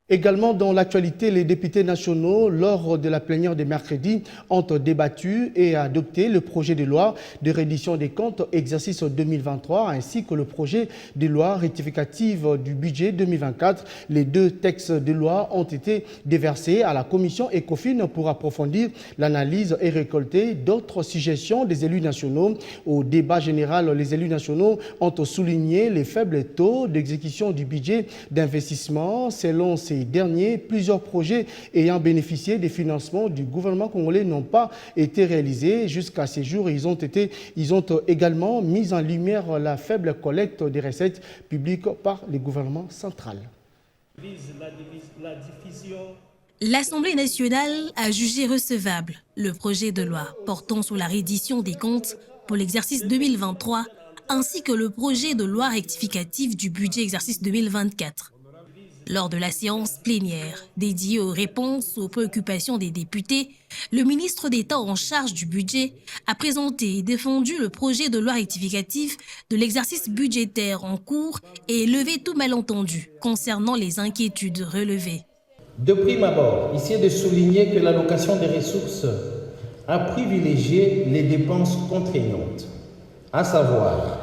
Également dans l'actualité, les députés nationaux, lors de la plénière de mercredi, ont débattu et adopté le projet de loi de reddition des comptes exercice 2023 ainsi que le projet de loi rectificative du budget 2024. Les deux textes de loi ont été déversés à la commission ECOFIN pour approfondir l'analyse et récolter d'autres suggestions des élus nationaux. Au débat général, les élus nationaux ont souligné les faibles taux d'exécution du budget d'investissement. Selon ces derniers, plusieurs projets ayant bénéficié des financements du gouvernement congolais n'ont pas été réalisés. Jusqu'à ces jours, ils ont également mis en lumière la faible collecte des recettes publiques par le gouvernement central. L'Assemblée nationale a jugé recevable le projet de loi portant sur la reddition des comptes pour l'exercice 2023 ainsi que le projet de loi rectificatif du budget exercice 2024. Lors de la séance plénière dédiée aux réponses aux préoccupations des députés, le ministre d'État en charge du budget a présenté et défendu le projet de loi rectificatif de l'exercice budgétaire en cours et levé tout malentendu concernant les inquiétudes relevées. De prime abord, ici est de souligner que l'allocation des ressources a privilégié les dépenses contraignantes, à savoir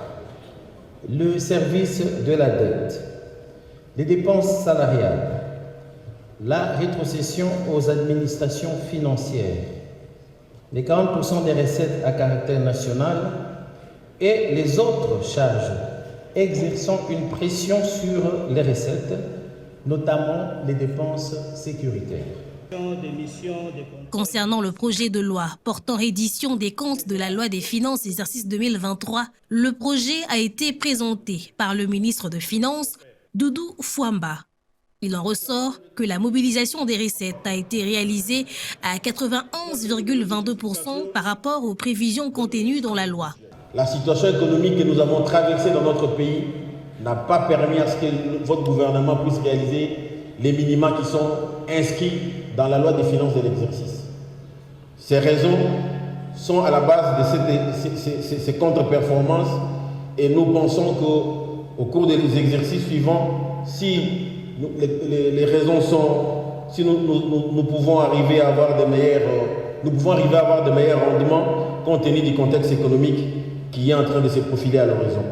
le service de la dette, les dépenses salariales, la rétrocession aux administrations financières, les 40% des recettes à caractère national et les autres charges exerçant une pression sur les recettes, notamment les dépenses sécuritaires. Concernant le projet de loi portant reddition des comptes de la loi des finances exercice 2023, le projet a été présenté par le ministre des Finances, Doudou Fouamba. Il en ressort que la mobilisation des recettes a été réalisée à 91,22% par rapport aux prévisions contenues dans la loi. La situation économique que nous avons traversée dans notre pays n'a pas permis à ce que votre gouvernement puisse réaliser les minima qui sont inscrits dans la loi des finances de l'exercice. Ces raisons sont à la base de ces contre-performances et nous pensons qu'au cours des exercices suivants, si les raisons sont, si nous pouvons arriver à avoir de meilleurs rendements compte tenu du contexte économique qui est en train de se profiler à l'horizon.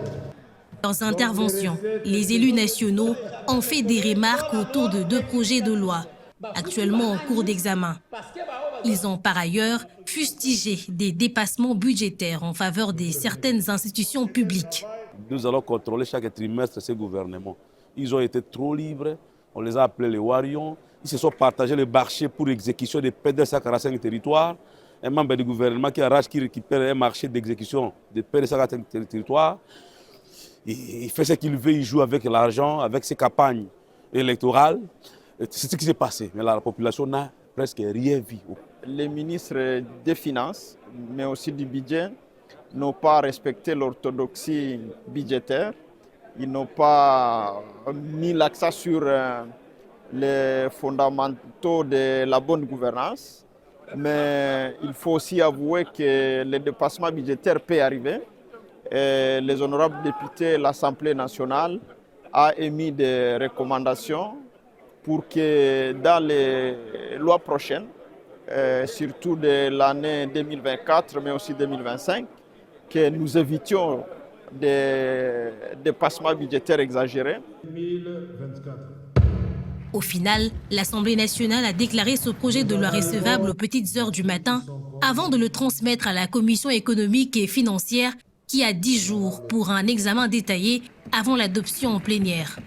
Dans intervention, les élus nationaux ont fait des remarques autour de deux projets de loi, actuellement en cours d'examen. Ils ont par ailleurs fustigé des dépassements budgétaires en faveur de certaines institutions publiques. Nous allons contrôler chaque trimestre ces gouvernements. Ils ont été trop libres, on les a appelés les Warions. Ils se sont partagés le marché pour l'exécution des PD145 territoires. Un membre du gouvernement qui récupère un marché d'exécution des PD145 territoires. Il fait ce qu'il veut, il joue avec l'argent, avec ses campagnes électorales. C'est ce qui s'est passé, mais la population n'a presque rien vu. Les ministres des Finances, mais aussi du budget, n'ont pas respecté l'orthodoxie budgétaire. Ils n'ont pas mis l'accent sur les fondamentaux de la bonne gouvernance. Mais il faut aussi avouer que le dépassement budgétaire peut arriver. Et les honorables députés de l'Assemblée nationale ont émis des recommandations pour que dans les lois prochaines, surtout de l'année 2024, mais aussi 2025, que nous évitions des dépassements budgétaires exagérés. 2024. Au final, l'Assemblée nationale a déclaré ce projet de loi recevable aux petites heures du matin avant de le transmettre à la Commission économique et financière qui a 10 jours pour un examen détaillé avant l'adoption en plénière.